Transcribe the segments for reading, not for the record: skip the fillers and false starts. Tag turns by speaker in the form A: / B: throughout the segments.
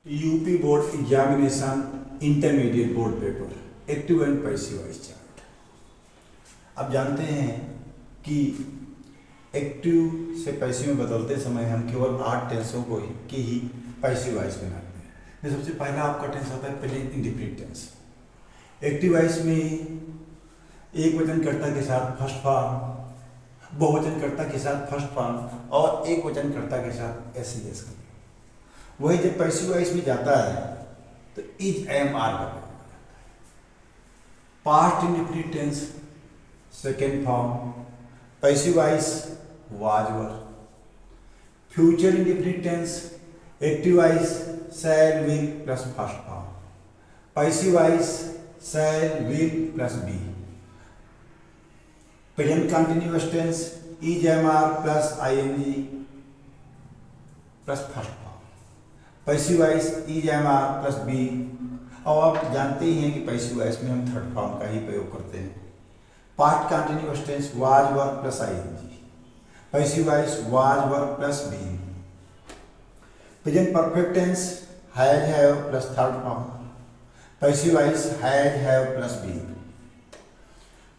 A: UP board examination intermediate board paper active and passive voice chart. आप जानते हैं कि एक्टिव से पैसिव में बदलते समय हम केवल 8 टेंसों को ही पैसिव वॉइस बनाते हैं। ये सबसे पहला आपका टेंस आता है present indefinite tense. Active voice में एक वचनकर्ता के साथ फर्स्ट फॉर्म, बहुवचनकर्ता के साथ फर्स्ट फॉर्म और एक वचनकर्ता के साथ एस। वही जब पैसिव वॉइस में जाता है तो इज एम आर का प्रयोग करता है। Past indefinite tense second form, passive voice was were. Future indefinite tense active voice shall will plus first form, passive voice shall will plus be. Present continuous tense is am are plus ING plus first form, passive voice is am are plus be. और आप जानते ही हैं कि passive voice में हम third form का ही प्रयोग करते हैं। Past continuous tense was were plus ING, passive voice was were plus be. Present perfect tense has have plus third form, passive voice has have plus be.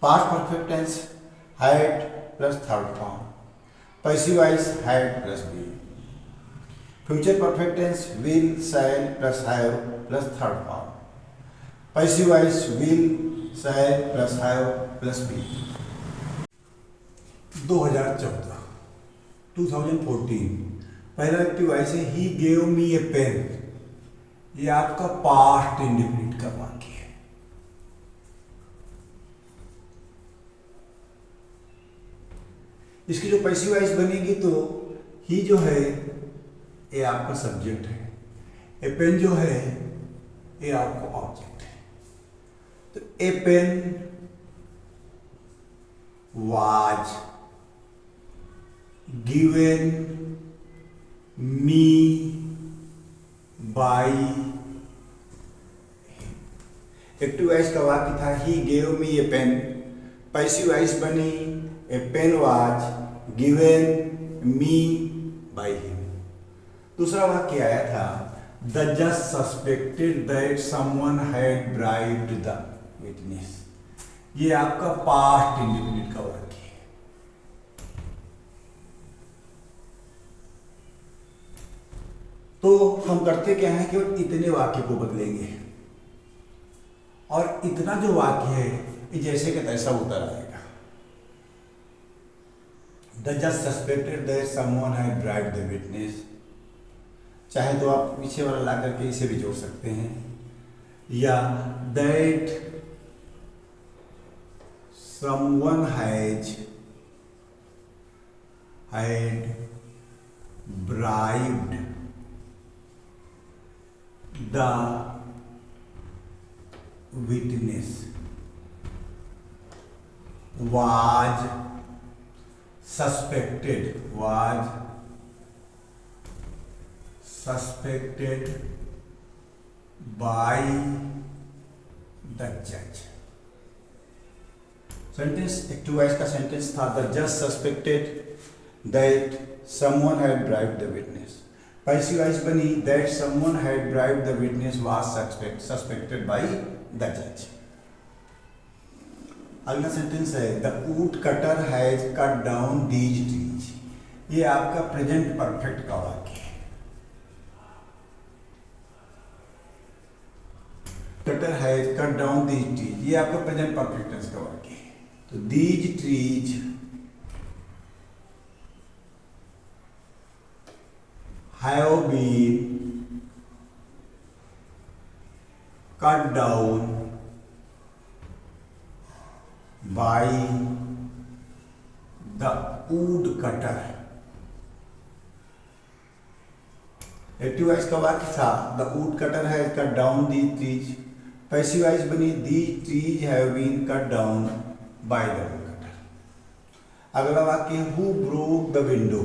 A: Past perfect tense had plus third form, passive voice had plus be. Future perfect tense will shall plus have plus third form, passive voice will shall plus have plus be. 2014 पहला active voice है ही gave me a pen. ये आपका past indefinite का वाक्य है। इसकी जो passive voice बनेगी तो ही जो है ये आपका सब्जेक्ट है, ए पेन जो है ये आपका ऑब्जेक्ट है। तो a pen was given me by. Active voice का वाक्य था he gave me a pen, passive voice बनी a pen was given me by him. दूसरा वाक्य आया था द जज suspected that someone had bribed the witness. ये आपका पास्ट इंडेफिनिट का वाक्य है। तो हम करते क्या है कि इतने वाक्य को बदलेंगे और इतना जो वाक्य है ये जैसे कि तैसा उतर आएगा। द जज suspected that someone had bribed the witness, चाहे तो आप पीछे वाला ला करके इसे भी जोड़ सकते हैं, या that someone had bribed the witness was suspected by the judge। Sentence active voice का सेंटेंस था द जज suspected that someone had bribed the witness. Passive voice बनी that someone had bribed the witness was suspected by the जज। अगला sentence है the wood cutter has cut down these trees. ये आपका present perfect का वाक्य है। Cutter has cut down these trees, ये आपका प्रेजेंट परफेक्ट टेंस का वाक्य है। तो these trees have been cut down by the wood cutter. Active voice का वाक्य था the wood cutter has cut down these trees, passive voice बनी these trees have been cut down by the wood cutter. अगला वाक्य who broke the window,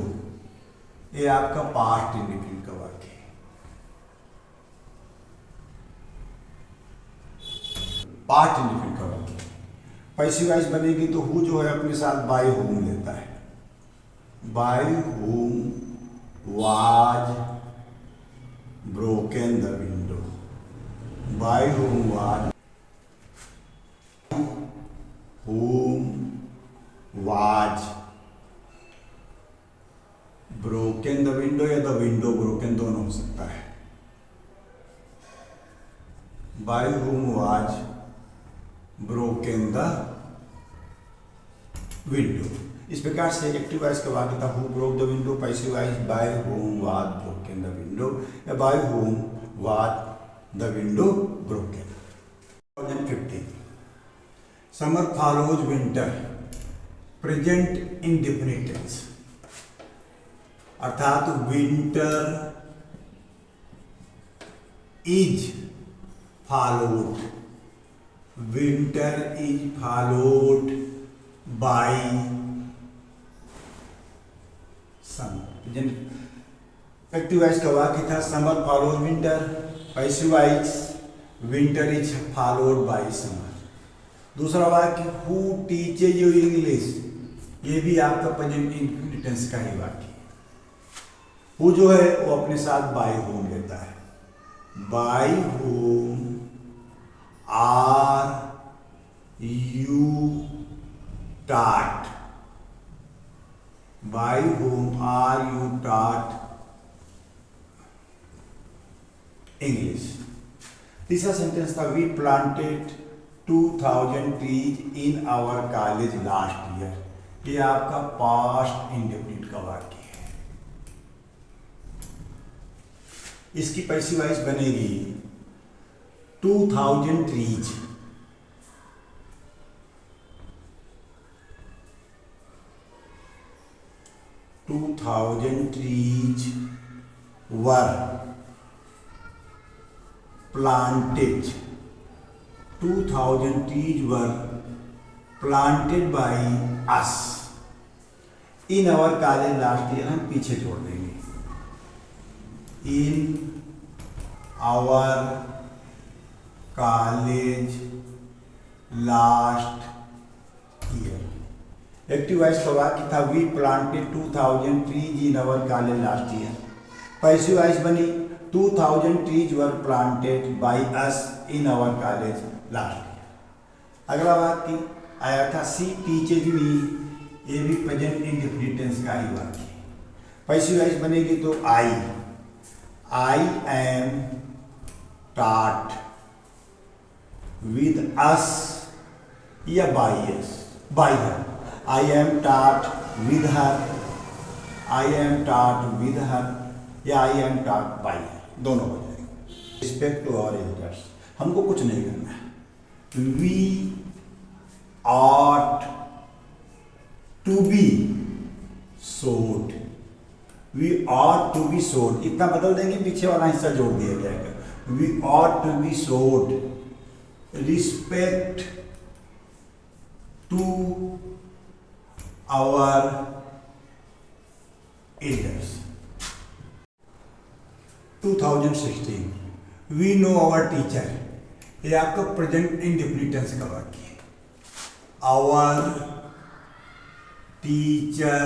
A: ये आपका past indefinite का वाक्य है। पास्ट इंडेफिनिट का वाक्य पैसिव वॉइस बनेगी तो हु जो है अपने साथ बाय होम लेता है। By whom was broken the window. By whom was broken the window या the window broken दोनों हो सकता है. By whom was broken the window. इस प्रकार से एक्टिव वॉइस का वाक्य था who broke the window, passive voice bye whom was broken the window या by whom was the window broken. 2015 summer follows winter, present indefinite tense, अर्थात winter is followed, winter is followed by summer. Active voice का वाक्य था summer follows winter, passive voice winter is followed by summer. दूसरा वाक्य who teaches you English, ये भी आपका present indefinite tense का ही वाक्य है. हु जो है वो अपने साथ बाय होम लेता है. By whom are you taught, by whom are you taught English. तीसरा सेंटेंस था we planted 2000 trees in our college last year. ये आपका पास्ट इंडेफिनिट का वाक्य है. इसकी पैसिव वॉइस बनेगी 2000 trees. trees were planted. 2000 trees were planted by us in our college last year. हम पीछे जोड़ देंगे in our college last year. Active voice का वाक्य था we planted 2000 trees in our college last year. Passive voice बनी 2000 trees were planted by us in our college last year. अगला वाक्य आया था सी टीचेज मी, ये भी प्रेजेंट इंडेफिनिट टेंस का ही वाक्य है. पैसिव वॉइस बनेगी तो I am taught with us या by her. I am taught with her, I am taught with her या I am taught by her, दोनों हो जाएंगे. रिस्पेक्ट टू आवर एल्डर्स, हमको कुछ नहीं करना है. We ought to be showed, we ought to be showed, इतना बदल देंगे पीछे वाला हिस्सा जोड़ दिया जाएगा. We ought to be showed respect to our elders. 2016 we know our teacher, ये आपका प्रेजेंट इंडेफिनिट टेंस का वाक्य है. our teacher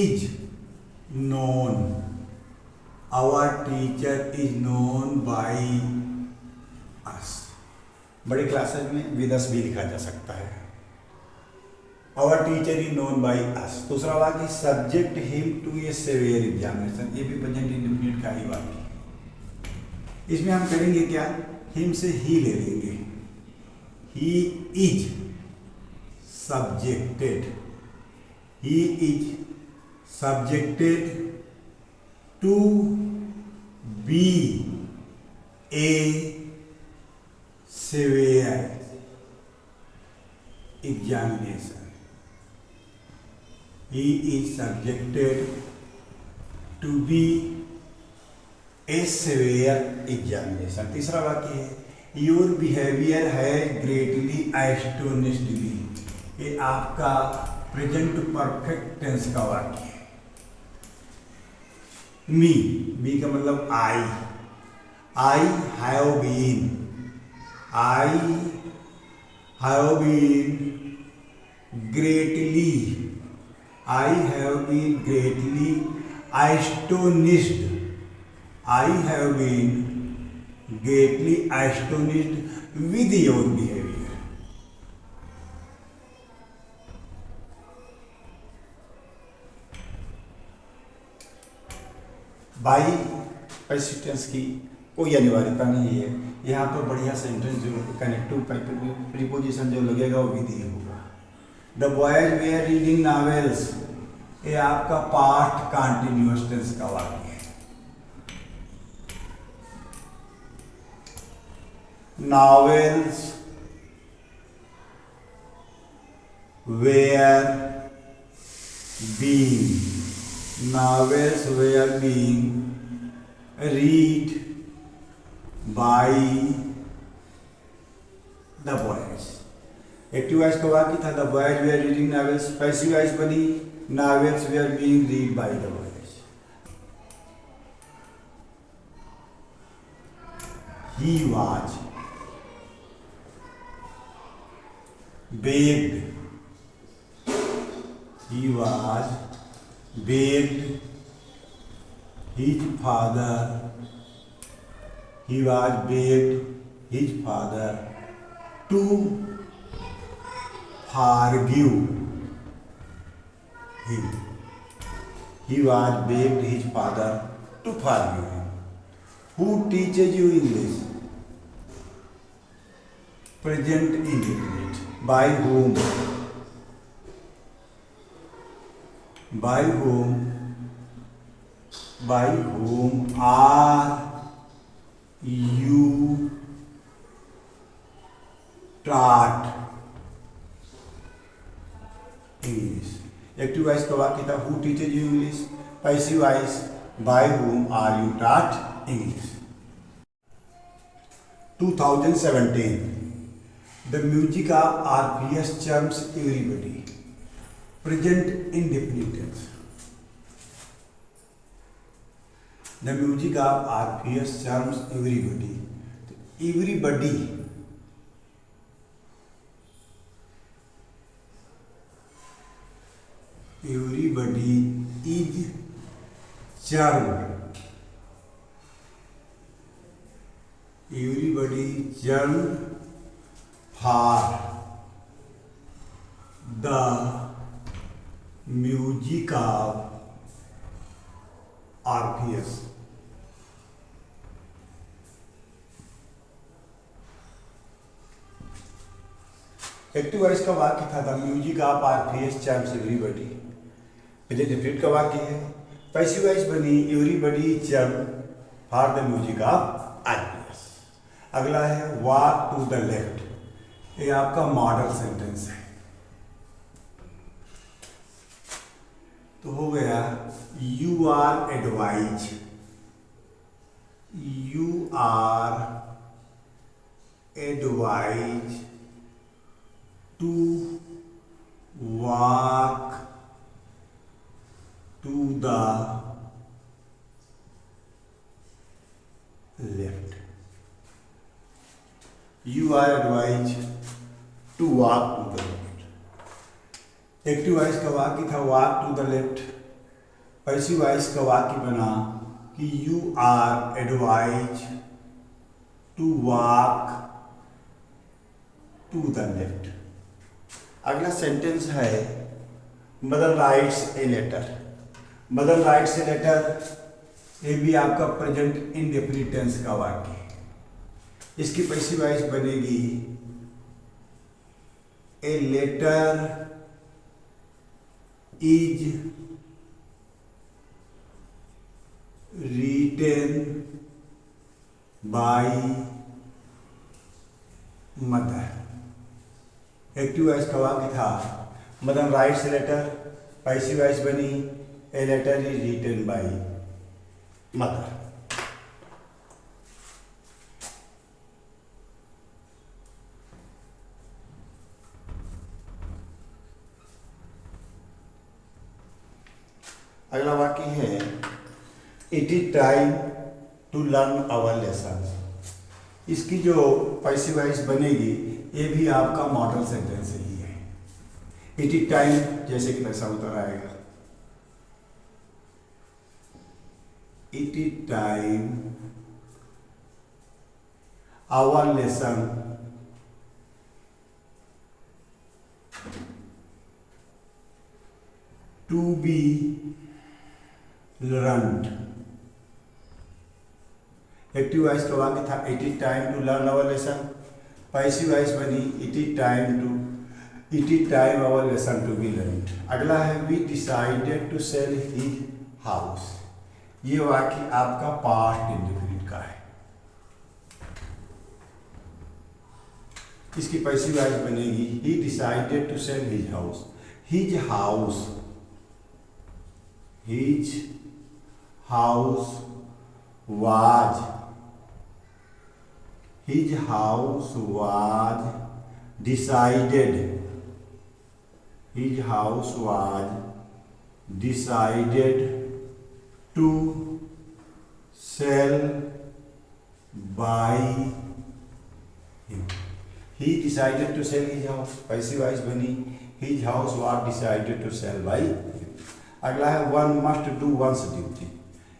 A: is known, our teacher is known by us. बड़े क्लासेस में विद अस भी लिखा जा सकता है. Our teacher is known by us. दूसरा वाक्य subject him to a severe examination, ये भी प्रेजेंट इंडेफिनिट का ही वाक्य है. इसमें हम करेंगे क्या, हिम से ही ले लेंगे. He is subjected, he is subjected to be a severe examination. He is subjected to be a severe examination. तीसरा वाक्य है your behavior has greatly astonished me, ये आपका प्रेजेंट परफेक्ट टेंस का वाक्य है. मी का मतलब I have been, I have been greatly astonished. I have been greatly astonished with your behavior. By persistence की कोई अनिवार्यता नहीं है। यहाँ पर बढ़िया सेंटेंस जो कनेक्टिव प्रीपोजिशन जो लगेगा वो विधि होगा। The boys were reading novels, ये आपका पास्ट कंटिन्यूअस टेंस का वाक्य है। Novels were being, novels were being read by the boys। Active voice का वाक्य था the boys were reading novels. Passive voice बनी novels were being read by the boys. He was begged, he was begged his father, he was begged his father to forgive him, he was begged his father to forgive him। Who teaches you English? Present indefinite। By whom? By whom are you taught English? Active voice का वाक्य था who teaches you English। Passive voice by whom are you taught English। 2017 the music of RPS charms everybody। Present indefinite tense। The music of RPS charms everybody। Everybody is charmed। Everybody is charmed for the music of RPS। Active voice का वाक्य था the music of RPS charms everybody. Present का वाक्य है। Passive voice बनी everybody charm for the music of RPS। अगला है walk to the left, ये आपका मॉडल सेंटेंस है। तो हो गया you are advise, you are advise to walk to the left. You are advise to walk to the left. Active voice का वाक्य था walk to the left. Passive voice का वाक्य बना कि you are advise to walk to the left. अगला sentence है mother writes a letter. Mother writes a letter, ये भी आपका प्रेजेंट इंडेफिनिट टेंस का वाक्य है। इसकी पैसिव वॉइस बनेगी a letter is written by mother। Active voice का वाक्य था mother writes a letter. Passive voice बनी a letter is written by mother. अगला वाक्य है it is time to learn our lesson. इसकी जो पैसिव वॉइस बनेगी ये भी आपका मॉडल सेंटेंस ही है। इट इज टाइम जैसे कि पैसा उतर आएगा। it is time our lesson to be learned. Active voice का वाक्य था it is time to learn our lesson. Passive voice बनी it is time our lesson to be learned. अगला है we decided to sell his house. ये वाक्य आपका past indefinite का है। इसकी पैसिव वॉइस बनेगी he decided to sell his house. His house was his house was decided to sell by him. He decided to sell his house। Passive voice बनी his house was decided to sell by him। अगला है one must do one's duty.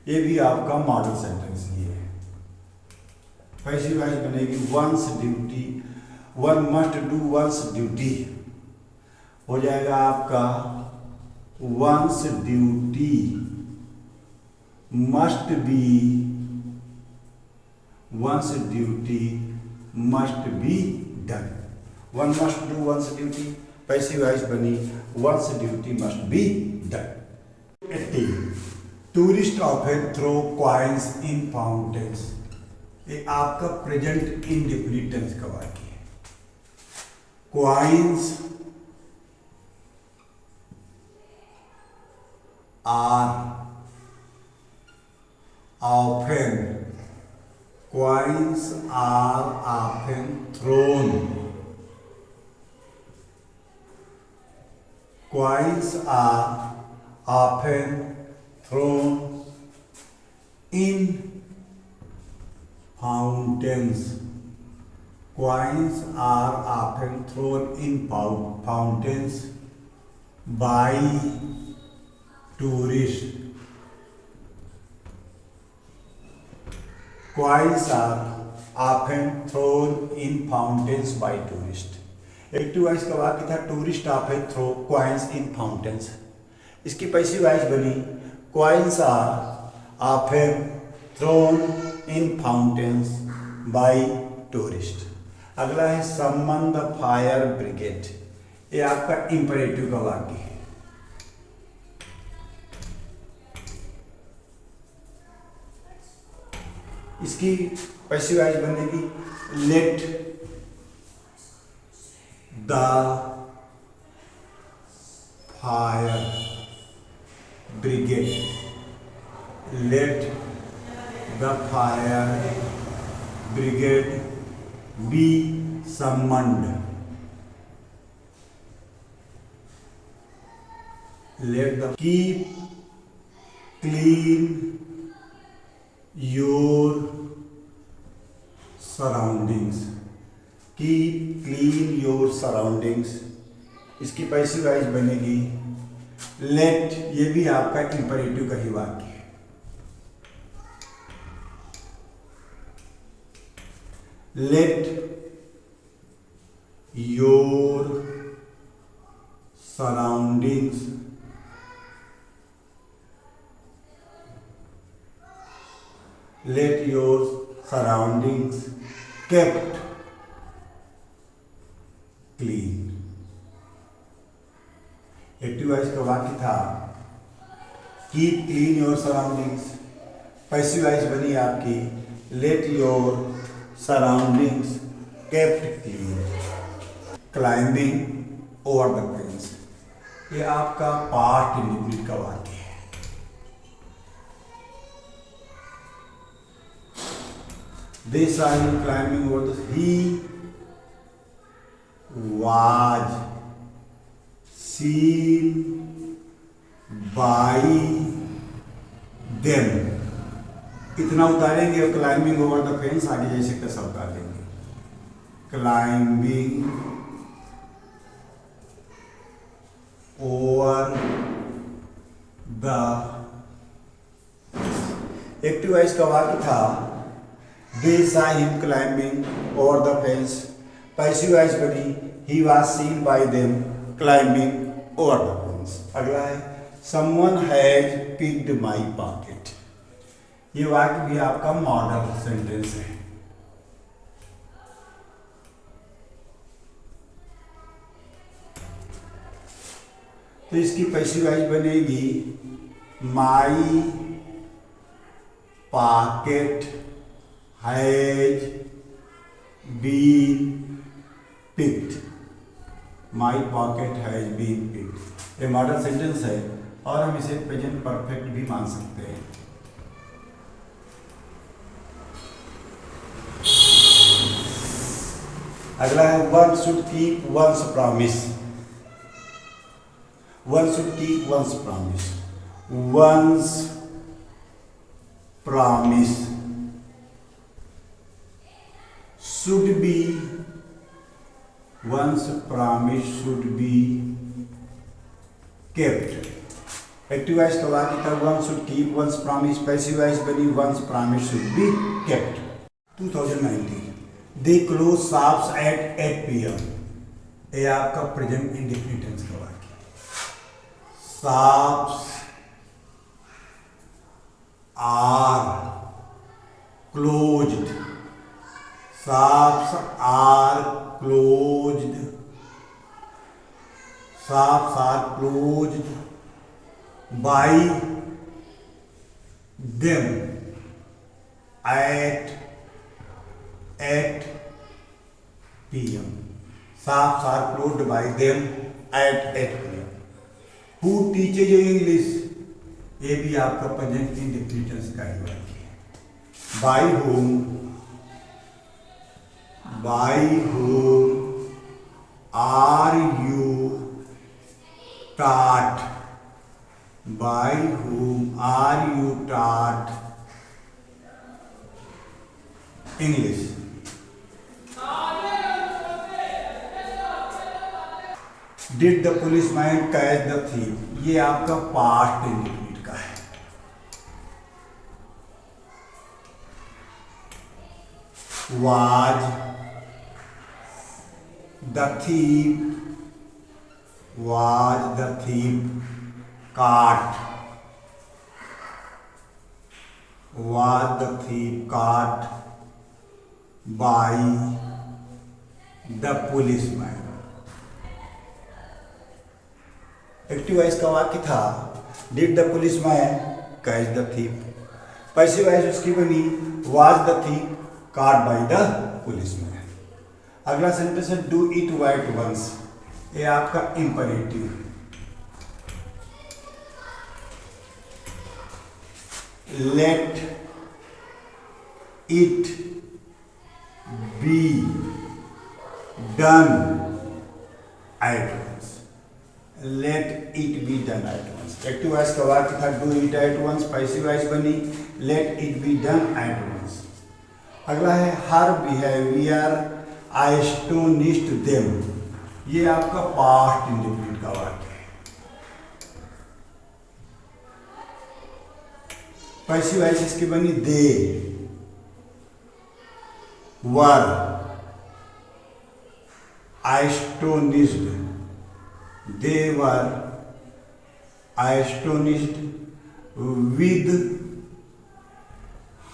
A: ये भी आपका model sentence ही है। Passive voice बनेगी one's duty, one must do one's duty हो जाएगा आपका one's duty must be done. One must do one's duty passive voice बनी one's duty must be done. 18 tourists often throw coins in fountains. ये आपका present indefinite tense का वाक्य है। Coins are often thrown. Coins are often thrown in fountains. Coins are often thrown in fountains by tourists. Coins are often thrown in fountains by tourists। Active voice का वाक्य था tourist often throw coins in fountains. इसकी passive voice बनी coins are often thrown in fountains by tourist. अगला है सम्मन the fire brigade. ये आपका इंपरेटिव का वाक्य है। इसकी पैसिव वॉइस बनेगी let the fire brigade, let the fire brigade be summoned, let the keep clean your surroundings, keep clean your surroundings. इसकी पैसिव वॉइस बनेगी लेट। ये भी आपका इंपरेटिव का ही वाक्य है। Let your surroundings kept clean. Active voice का वाक्य था keep clean your surroundings. Passive voice बनी आपकी let your surroundings kept clean. Climbing over the fence, ये आपका पास्ट इंडेफिनिट का वाक्य है। They saw him climbing over the. He was seen by them। इतना उतारेंगे और क्लाइंबिंग ओवर द फेंस आगे जैसे का सब उतार देंगे। Climbing over the active voice का वाक्य था दे saw him climbing over the fence. Passive voice बनी he was seen by them climbing over the fence. अगला है someone has picked my pocket. ये वाक्य भी आपका मॉडल सेंटेंस है। तो इसकी पैसिव वॉइस बनेगी my pocket has been picked. My pocket has been picked ये मॉडल सेंटेंस है और हम इसे प्रेजेंट परफेक्ट भी मान सकते हैं। अगला है one should keep one's promise. One should keep one's promise. One's promise should be one's promise should be kept. Active voice का वाक्य था one should keep one's promise। Passive voice बनी one's promise should be kept। 2019 they close shops at 8 PM। ये आपका present indefinite tense का वाक्य। shops are closed। shops are closed। shops are closed by them at 8 PM। shops are closed by them at 8 PM। Who teaches you English? ये भी आपका present indefinite tense का ही वाक्य है। By whom are you taught? By whom are you taught English? Did the policeman catch the thief? ये आपका past indefinite का है। Was the thief caught? Was the thief caught by the policeman? Active voice का वाक्य था did the policeman catch the thief. Passive voice उसकी बनी was the thief caught by the policeman। अगला सेंटेंस है do it at once. ये आपका imperative. Let it be done at once. Let it be done at once. Active voice का वाक्य था do it at once. Passive voice बनी let it be done at once. अगला है हर behaviour astonished them. ये आपका पास्ट इंडेफिनिट का वाक्य है। पैसिव वॉइस इसकी बनी they were astonished. They were astonished with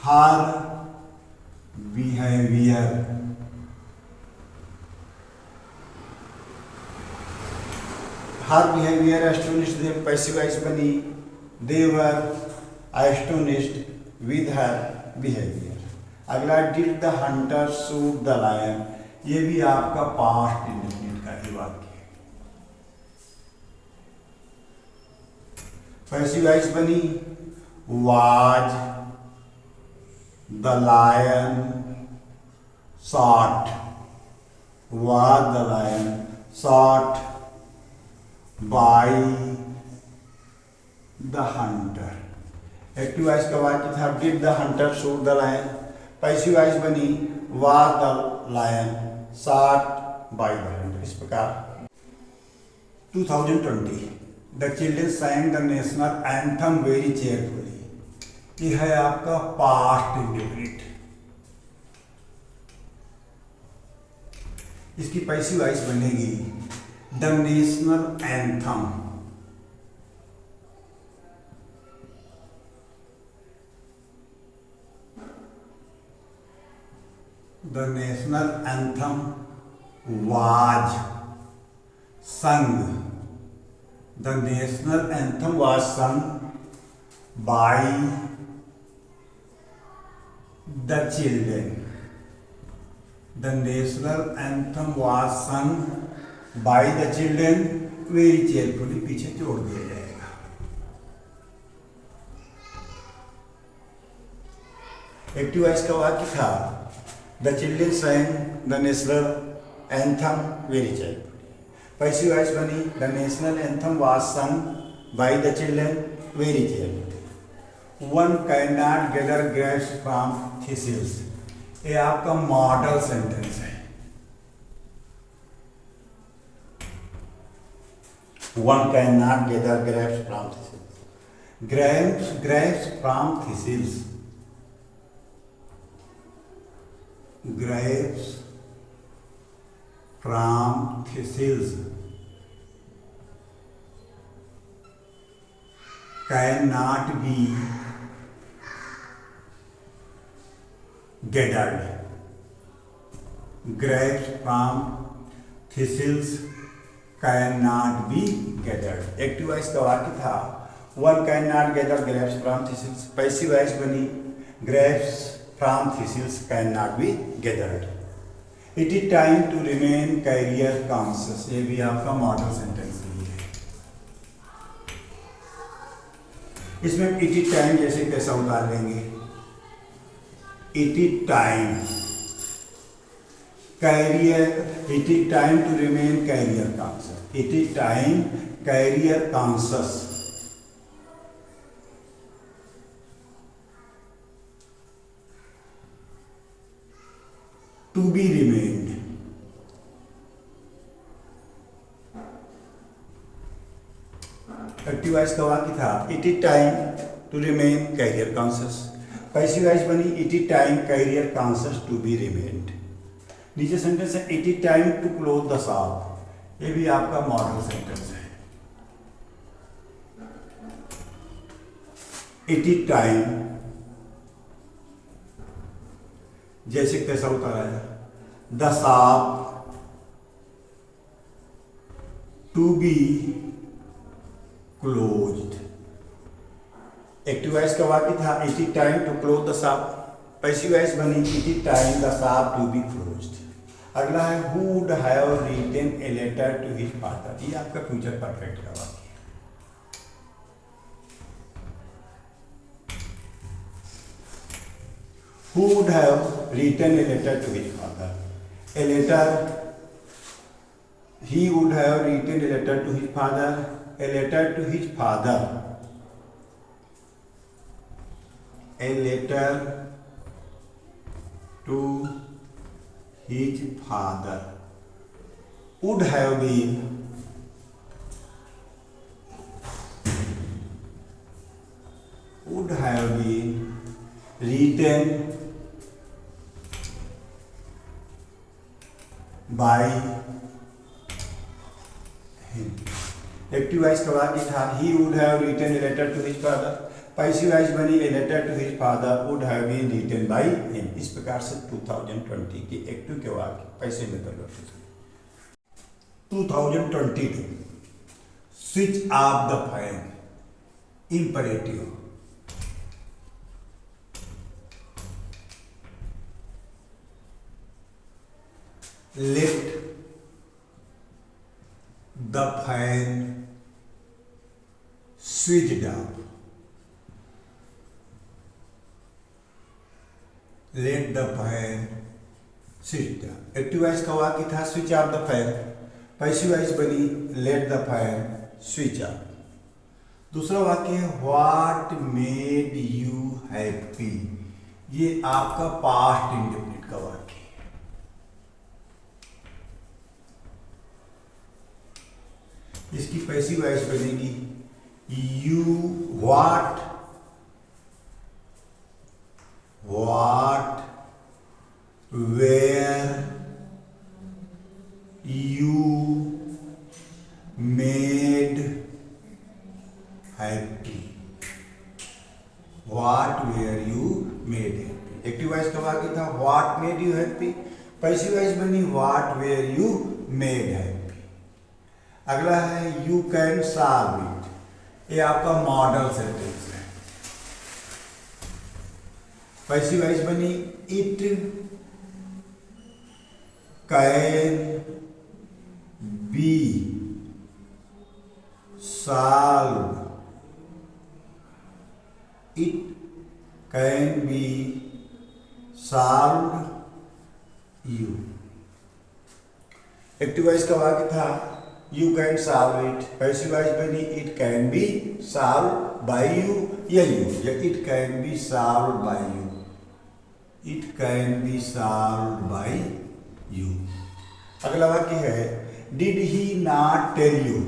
A: her behaviour. Her behaviour astonished them. Passive voice बनी they were astonished with her behaviour. अगला did the hunter shoot the lion. ये भी आपका पास्ट इंडेफिनिट का ही वाक्य है। पैसिव वॉइस बनी was the lion shot। was the lion shot by the hunter। Active voice का वाक्य था did the hunter shoot the lion. Passive voice बनी was the lion shot by the hunter। इस प्रकार 2020 the children sang the national anthem very cheerfully। ये है आपका past indefinite. इसकी पैसिव वॉइस बनेगी the national anthem. The national anthem was sung. The national anthem was sung by the children. The national anthem was sung by the children. Very cheerfully पीछे जोड़ दिया जाएगा। Active voice का वाक्य था the children sang the national anthem very cheerfully। Passive voice बनी the national anthem was sung by the children very cheerfully. One can not gather grapes from thistles. ये आपका मॉडल सेंटेंस है। One can not gather grapes from thistles. Grapes from thistles. Grapes from thistles cannot be gathered. Grapes from thistles cannot be gathered। Active voice का वाक्य था one can not gather grapes from thistles. Passive voice बनी grapes from thistles can not be gathered. It is time to remain career conscious. ये भी आपका model sentence ही है। इसमें इट इज टाइम जैसे कैसा उतार लेंगे, it is time career, it is time to remain career conscious. It is time career conscious. To be remained. Active voice का वाक्य था it is time to remain career conscious. Passive voice बनी it is time career conscious to be remained. नीचे sentence है it is time to close the shop. ये भी आपका model sentence है। इट इज टाइम जैसे कैसा उतारा है the shop to be closed. Active voice का वाक्य था it is time to close the shop. Passive voice बनी it is time the shop to be closed. अगला है who would have written a letter to his father. ये आपका future perfect का वाक्य। Who would have written a letter to his father? A letter. He would have written a letter to his father. A letter to his father. A letter to his father would have been written by him। Active voice का वाक्य था he would have written a letter to his father। Passive voice बनी a letter to his father would have been written by him। इस प्रकार से 2020 की active के वाक्य पैसे में परिवर्तित हुए। 2022 switch off the fan. Imperative let the fan switched off। let the fan switched off। Active voice का वाक्य था switch off the fan. Passive voice बनी let the fan switch off। दूसरा वाक्य है what made you happy। ये आपका past indefinite का वाक्य। इसकी पैसिव वॉइस बनेगी you what what were you made happy? What were you made happy? Active voice का वाक्य था what made you happy, passive voice बनी what were you made happy। अगला है you can solve it, ये आपका model sentence है। Passive voice बनी it can be solved, it can be solved you। Active voice का वाक्य था you can solve it, passive voice बनी it can be solved by you या you, या it can be solved by you, it can be solved by you। अगला वाक्य है did he not tell you,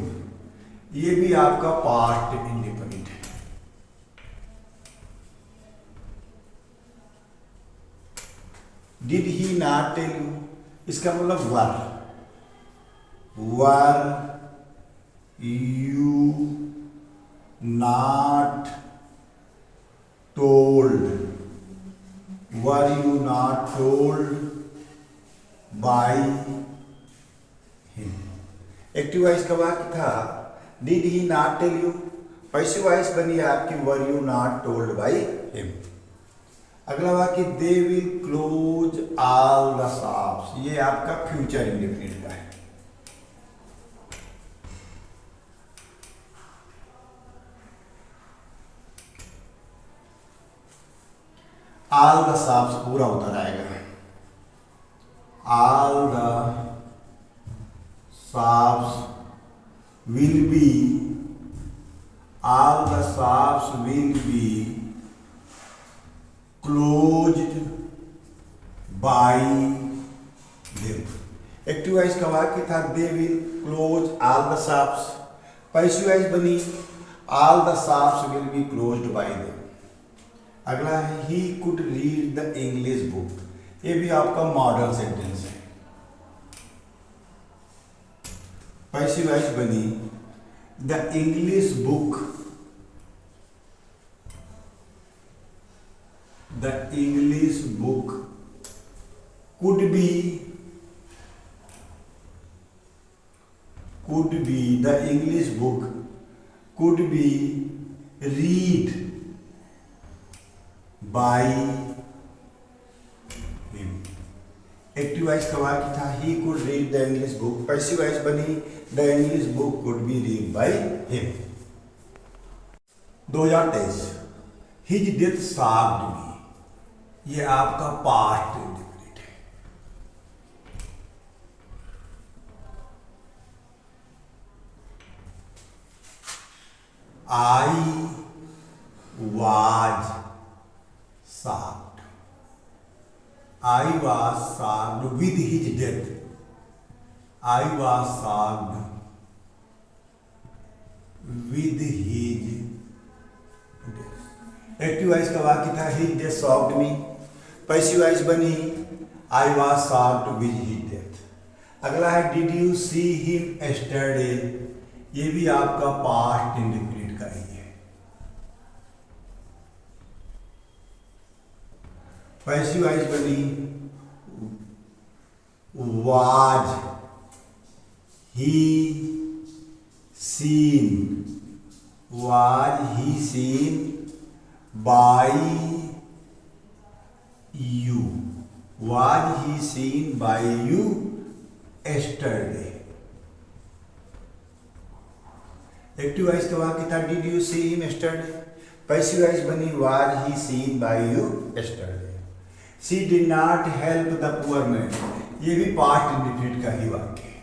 A: ये भी आपका पास्ट इंडिपेंडेंट है। did he not tell you, इसका मतलब were you not told, were you not told by him। Active voice का वाक्य था did he not tell you, passive voice बनी आपकी were you not told by him. अगला वाक्य they will close all the shops, ये आपका future indefinite का है। ऑल द शॉप्स पूरा उतर आएगा, all the shops will be, all the shops will be closed by them। Active voice का वाक्य था they will close all the shops, passive voice बनी all the shops will be closed by them। अगला है he could read the English book, ये भी आपका model sentence है। पैसिव वॉइस बनी the English book, the English book could be, the English book could be read by him. Active voice का वाक्य था he could read the English book, passive voice बनी the English book could be read by him. 2023 his death shocked me, ये आपका past indefinite है। I was shocked, I was shocked with his death, I was shocked with his death। Active voice का वाक्य था his death shocked me, passive voice बनी I was shocked with his death। अगला है did you see him yesterday, ये भी आपका past indefinite का ही है। पैसिव वॉइस बनी was he seen, was he seen by you, was he seen by you yesterday। Active voice का वाक्य था did you see him yesterday, passive voice बनी was he seen by you yesterday। she did not help the poor man, ये भी past indefinite का ही वाक्य है।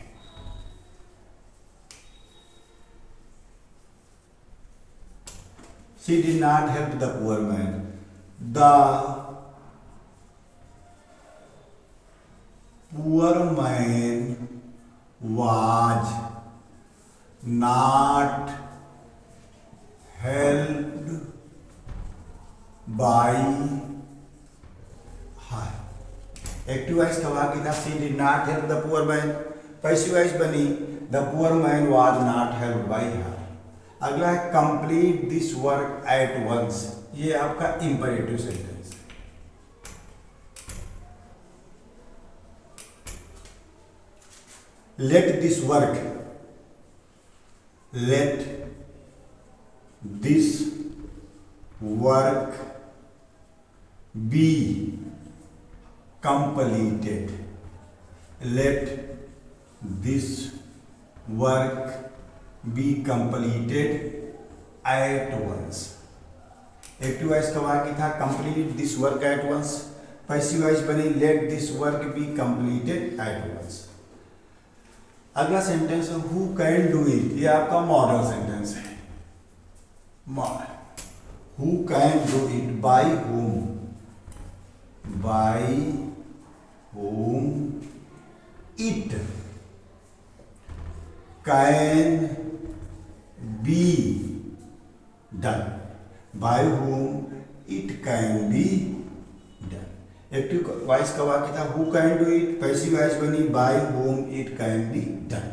A: She did not help the poor man, the poor man was not helped by हाँ, active voice कब आ गई था? She did not help the poor man. Passive voice बनी the poor man was not help by her. अगला है complete this work at once. ये आपका इंपरेटिव सेंटेंस है। Let this work, let this work be completed. Let this work be completed at once. Active voice कब आ गई था? Complete this work at once. Passive voice बनी late this work be completed at once. अगला sentence है who can do it. ये आपका model sentence है। Model, who can do it, by whom, by whom it can be done, by whom it can be done. Active voice कब आ गया था? Who can do it. Passive voice बनी by whom it can be done.